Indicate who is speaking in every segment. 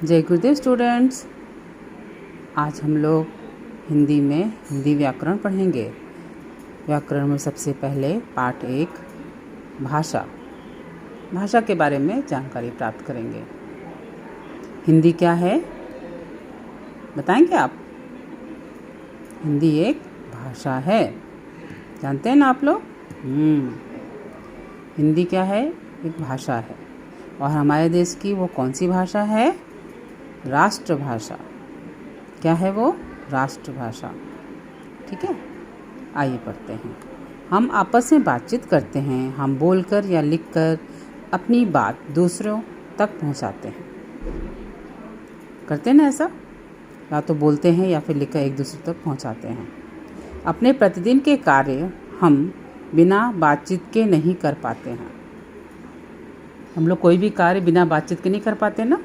Speaker 1: जय गुरुदेव स्टूडेंट्स। आज हम लोग हिंदी में हिंदी व्याकरण पढ़ेंगे। व्याकरण में सबसे पहले पाठ 1 भाषा के बारे में जानकारी प्राप्त करेंगे। हिंदी क्या है बताएंगे आप? हिंदी एक भाषा है, जानते हैं ना आप लोग? हिंदी क्या है? एक भाषा है। और हमारे देश की वो कौन सी भाषा है? राष्ट्रभाषा। क्या है वो? राष्ट्रभाषा। ठीक है, आइए पढ़ते हैं। हम आपस में बातचीत करते हैं। हम बोलकर या लिखकर अपनी बात दूसरों तक पहुंचाते हैं। करते हैं ना ऐसा? या तो बोलते हैं या फिर लिखकर एक दूसरे तक पहुंचाते हैं। अपने प्रतिदिन के कार्य हम बिना बातचीत के नहीं कर पाते हैं। हम लोग कोई भी कार्य बिना बातचीत के नहीं कर पाते ना।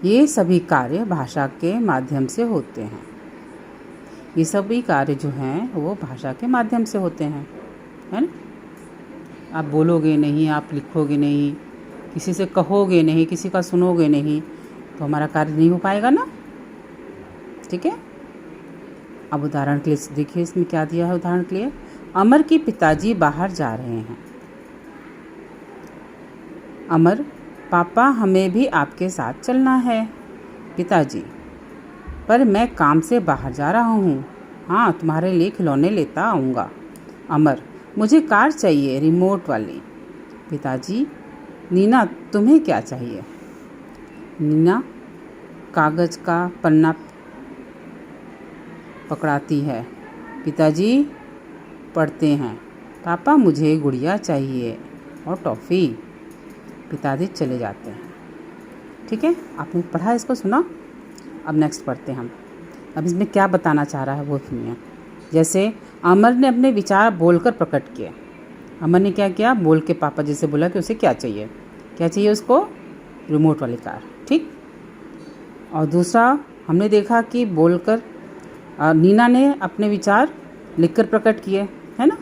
Speaker 1: ये सभी कार्य भाषा के माध्यम से होते हैं। ये सभी कार्य जो हैं वो भाषा के माध्यम से होते हैं, है ना? आप बोलोगे नहीं, आप लिखोगे नहीं, किसी से कहोगे नहीं, किसी का सुनोगे नहीं, तो हमारा कार्य नहीं हो पाएगा ना। ठीक है, अब उदाहरण के लिए देखिए इसमें क्या दिया है। उदाहरण के लिए, अमर के पिताजी बाहर जा रहे हैं। अमर, पापा हमें भी आपके साथ चलना है। पिताजी, पर मैं काम से बाहर जा रहा हूँ। हाँ, तुम्हारे लिए खिलौने लेता आऊँगा। अमर, मुझे कार चाहिए, रिमोट वाली। पिताजी, नीना तुम्हें क्या चाहिए? नीना कागज़ का पन्ना पकड़ाती है। पिताजी पढ़ते हैं। पापा मुझे गुड़िया चाहिए और टॉफ़ी। पिताजी चले जाते हैं। ठीक है, आपने पढ़ा, इसको सुना। अब नेक्स्ट पढ़ते हैं हम। अब इसमें क्या बताना चाह रहा है वो सुनिए। जैसे अमर ने अपने विचार बोलकर प्रकट किए। अमर ने क्या किया? बोल के पापा जी से बोला कि उसे क्या चाहिए। क्या चाहिए उसको? रिमोट वाली कार। ठीक। और दूसरा हमने देखा कि बोलकर नीना ने अपने विचार लिखकर प्रकट किए, है ना।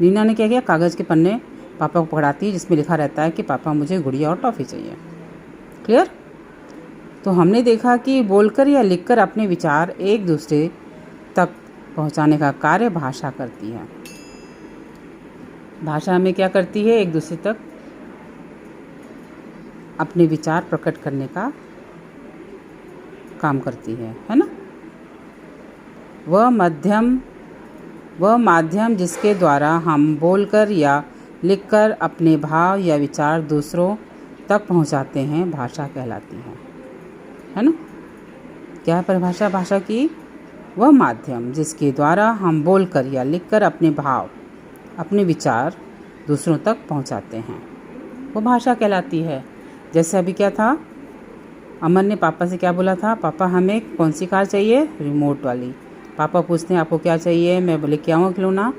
Speaker 1: नीना ने क्या किया? कागज़ के पन्ने पापा को पकड़ाती है जिसमें लिखा रहता है कि पापा मुझे गुड़िया और टॉफ़ी चाहिए। क्लियर? तो हमने देखा कि बोलकर या लिखकर अपने विचार एक दूसरे तक पहुंचाने का कार्य भाषा करती है। भाषा में क्या करती है? एक दूसरे तक अपने विचार प्रकट करने का काम करती है ना। वह माध्यम जिसके द्वारा हम बोलकर या लिखकर अपने भाव या विचार दूसरों तक पहुंचाते हैं, भाषा कहलाती है ना। क्या है परिभाषा भाषा की? वह माध्यम जिसके द्वारा हम बोलकर या लिखकर अपने भाव, अपने विचार दूसरों तक पहुंचाते हैं, वो भाषा कहलाती है। जैसे अभी क्या था, अमर ने पापा से क्या बोला था? पापा हमें कौन सी कार चाहिए? रिमोट वाली। पापा पूछते हैं आपको क्या चाहिए? मैं बोले क्या हूँ खिलौना।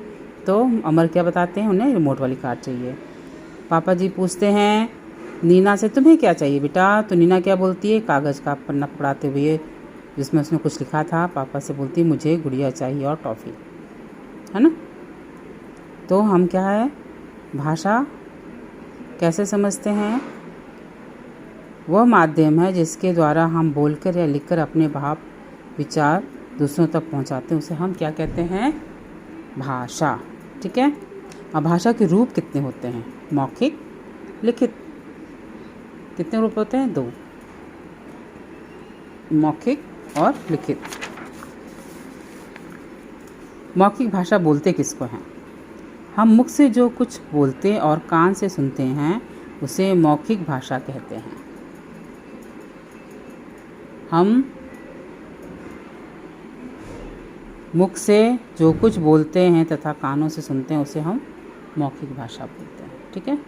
Speaker 1: तो अमर क्या बताते हैं? उन्हें रिमोट वाली कार चाहिए। पापा जी पूछते हैं नीना से तुम्हें क्या चाहिए बेटा? तो नीना क्या बोलती है? कागज़ का पन्ना पकड़ाते हुए जिसमें उसने कुछ लिखा था, पापा से बोलती है मुझे गुड़िया चाहिए और टॉफ़ी, है ना। तो हम क्या है, भाषा कैसे समझते हैं? वह माध्यम है जिसके द्वारा हम बोलकर या लिखकर अपने भाव विचार दूसरों तक पहुंचाते हैं, उसे हम क्या कहते हैं? भाषा। ठीक है। अब भाषा के रूप कितने होते हैं? मौखिक, लिखित। कितने रूप होते हैं? 2, मौखिक और लिखित। मौखिक भाषा बोलते किसको हैं? हम मुख से जो कुछ बोलते और कान से सुनते हैं उसे मौखिक भाषा कहते हैं। हम मुख से जो कुछ बोलते हैं तथा कानों से सुनते हैं उसे हम मौखिक भाषा बोलते हैं। ठीक है।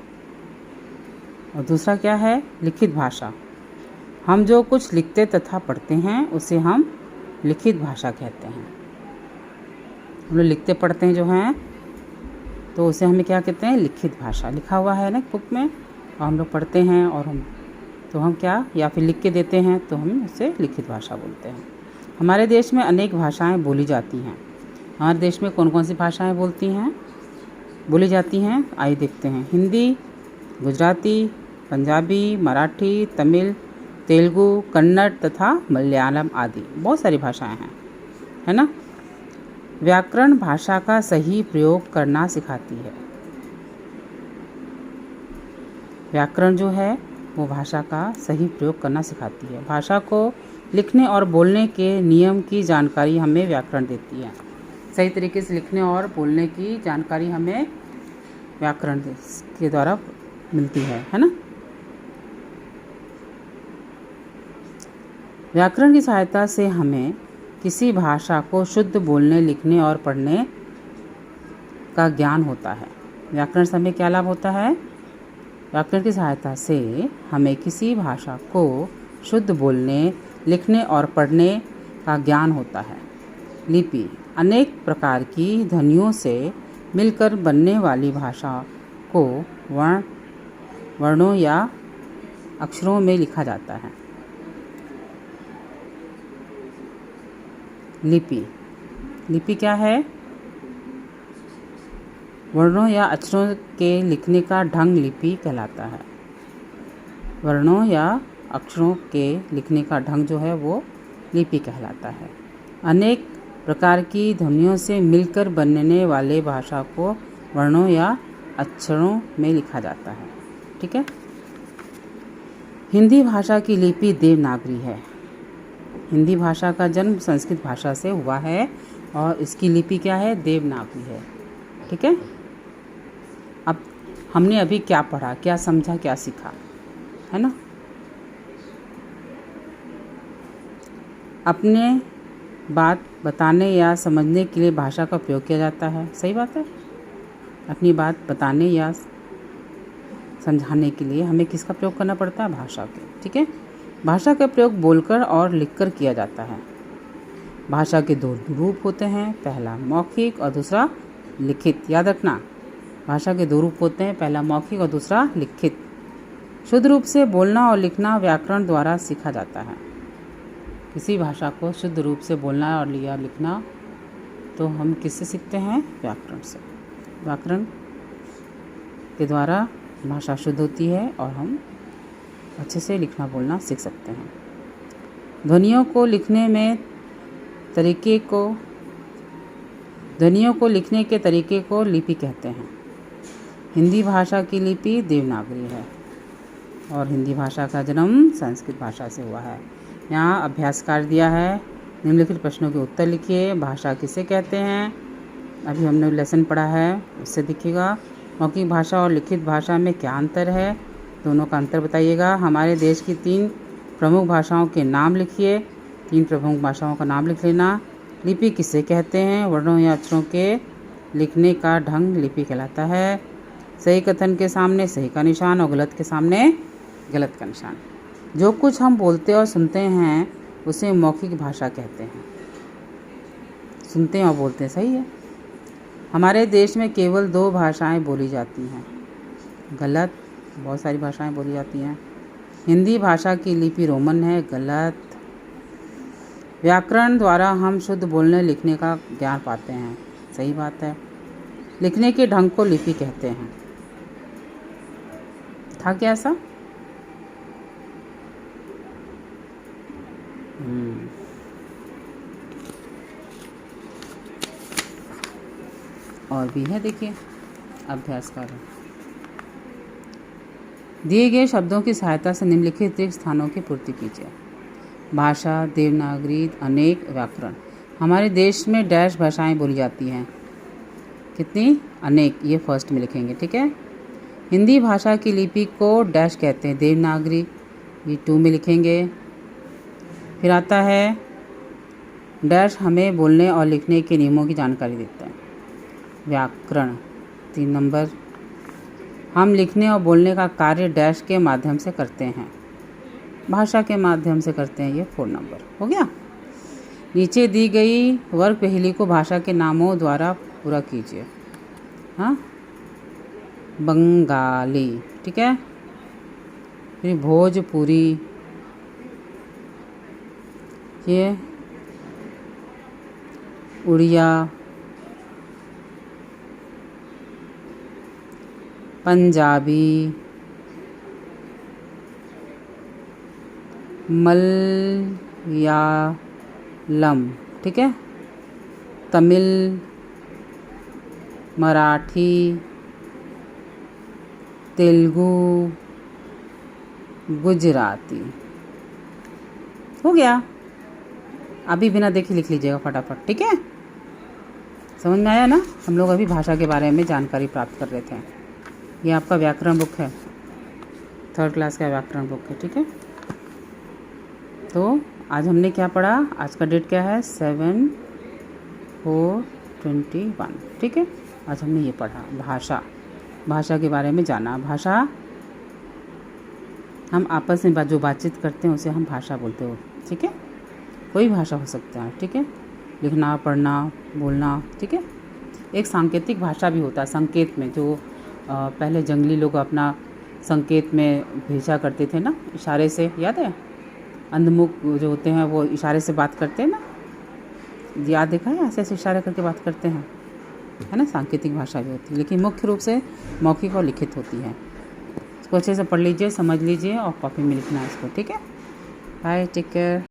Speaker 1: और दूसरा क्या है? लिखित भाषा। हम जो कुछ लिखते तथा पढ़ते हैं उसे हम लिखित भाषा कहते हैं। हम लोग लिखते पढ़ते हैं जो हैं तो उसे हमें क्या कहते हैं? लिखित भाषा। लिखा हुआ है ना बुक में, और हम लोग पढ़ते हैं और हम क्या, या फिर लिख के देते हैं तो हम उसे लिखित भाषा बोलते हैं। हमारे देश में अनेक भाषाएं बोली जाती हैं। हमारे देश में कौन कौन सी भाषाएं बोली जाती हैं? आइए देखते हैं। हिंदी, गुजराती, पंजाबी, मराठी, तमिल, तेलुगु, कन्नड़ तथा मलयालम आदि बहुत सारी भाषाएं हैं, है ना। व्याकरण भाषा का सही प्रयोग करना सिखाती है। व्याकरण जो है वो भाषा का सही प्रयोग करना सिखाती है। भाषा को लिखने और बोलने के नियम की जानकारी हमें व्याकरण देती है। सही तरीके से लिखने और बोलने की जानकारी हमें व्याकरण के द्वारा मिलती है ना। व्याकरण की सहायता से हमें किसी भाषा को शुद्ध बोलने, लिखने और पढ़ने का ज्ञान होता है। व्याकरण से हमें क्या लाभ होता है? व्याकरण की सहायता से हमें किसी भाषा को शुद्ध बोलने, लिखने और पढ़ने का ज्ञान होता है। लिपि अनेक प्रकार की ध्वनियों से मिलकर बनने वाली भाषा को वर्णों या अक्षरों में लिखा जाता है। लिपि क्या है? वर्णों या अक्षरों के लिखने का ढंग लिपि कहलाता है। वर्णों या अक्षरों के लिखने का ढंग जो है वो लिपि कहलाता है। अनेक प्रकार की ध्वनियों से मिलकर बनने वाले भाषा को वर्णों या अक्षरों में लिखा जाता है। ठीक है। हिंदी भाषा की लिपि देवनागरी है। हिंदी भाषा का जन्म संस्कृत भाषा से हुआ है और इसकी लिपि क्या है? देवनागरी है। ठीक है। अब हमने अभी क्या पढ़ा, क्या समझा, क्या सीखा, है ना। अपने बात बताने या समझने के लिए भाषा का प्रयोग किया जाता है। सही बात है। अपनी बात बताने या समझाने के लिए हमें किसका प्रयोग करना पड़ता है? भाषा के। ठीक है। भाषा का प्रयोग बोलकर और लिखकर किया जाता है। भाषा के दो रूप होते हैं, पहला मौखिक और दूसरा लिखित। याद रखना, भाषा के दो रूप होते हैं, पहला मौखिक और दूसरा लिखित। शुद्ध रूप से बोलना और लिखना व्याकरण द्वारा सीखा जाता है। किसी भाषा को शुद्ध रूप से बोलना और लिखना तो हम किससे सीखते हैं? व्याकरण से। व्याकरण के द्वारा भाषा शुद्ध होती है और हम अच्छे से लिखना बोलना सीख सकते हैं। ध्वनियों को लिखने के तरीके को लिपि कहते हैं। हिंदी भाषा की लिपि देवनागरी है और हिंदी भाषा का जन्म संस्कृत भाषा से हुआ है। यहाँ अभ्यास कार्य दिया है, निम्नलिखित प्रश्नों के उत्तर लिखिए। भाषा किसे कहते हैं? अभी हमने लेसन पढ़ा है, उससे दिखेगा। मौखिक भाषा और लिखित भाषा में क्या अंतर है? दोनों का अंतर बताइएगा। हमारे देश की 3 प्रमुख भाषाओं के नाम लिखिए। 3 प्रमुख भाषाओं का नाम लिख लेना। लिपि किसे कहते हैं? वर्णों या अक्षरों के लिखने का ढंग लिपि कहलाता है। सही कथन के सामने सही का निशान और गलत के सामने गलत का निशान। जो कुछ हम बोलते और सुनते हैं उसे मौखिक भाषा कहते हैं। सुनते और बोलते हैं, सही है। हमारे देश में केवल 2 भाषाएं बोली जाती हैं। गलत, बहुत सारी भाषाएं बोली जाती हैं। हिंदी भाषा की लिपि रोमन है। गलत। व्याकरण द्वारा हम शुद्ध बोलने लिखने का ज्ञान पाते हैं। सही बात है। लिखने के ढंग को लिपि कहते हैं। था क्या ऐसा? और भी है, देखिए अभ्यास कर। दिए गए शब्दों की सहायता से निम्नलिखित रिक्त स्थानों की पूर्ति कीजिए। भाषा, देवनागरी, अनेक, व्याकरण। हमारे देश में डैश भाषाएं बोली जाती हैं। कितनी? अनेक। ये फर्स्ट में लिखेंगे। ठीक है। हिंदी भाषा की लिपि को डैश कहते हैं, देवनागरी। ये 2 में लिखेंगे। फिर आता है डैश हमें बोलने और लिखने के नियमों की जानकारी देता है। व्याकरण 3 नंबर। हम लिखने और बोलने का कार्य डैश के माध्यम से करते हैं, भाषा के माध्यम से करते हैं। ये 4 नंबर हो गया। नीचे दी गई वर्ग पहेली को भाषा के नामों द्वारा पूरा कीजिए। हाँ, बंगाली। ठीक है। फिर भोजपुरी, ये उड़िया, पंजाबी, मलयालम, ठीक है, तमिल, मराठी, तेलुगु, गुजराती। हो गया। अभी बिना देखे लिख लीजिएगा फटाफट, ठीक है। समझ में आया ना। हम लोग अभी भाषा के बारे में जानकारी प्राप्त कर रहे थे। ये आपका व्याकरण बुक है, 3rd क्लास का व्याकरण बुक है, ठीक है। तो आज हमने क्या पढ़ा, आज का डेट क्या है, 7/4/21, ठीक है। आज हमने ये पढ़ा भाषा के बारे में जाना। भाषा हम आपस में जो बातचीत करते हैं उसे हम भाषा बोलते हो, ठीक है। कोई भाषा हो सकता है, ठीक है, लिखना, पढ़ना, बोलना, ठीक है। एक सांकेतिक भाषा भी होता है, संकेत में, जो पहले जंगली लोग अपना संकेत में भेजा करते थे ना, इशारे से, याद है। अंधमुख जो होते हैं वो इशारे से बात करते हैं ना, याद देखा है, ऐसे ऐसे इशारे करके बात करते हैं, है ना। सांकेतिक भाषा भी होती है, लेकिन मुख्य रूप से मौखिक और लिखित होती है। इसको अच्छे से पढ़ लीजिए, समझ लीजिए और कॉपी में लिखना है इसको, ठीक है। Bye, take care.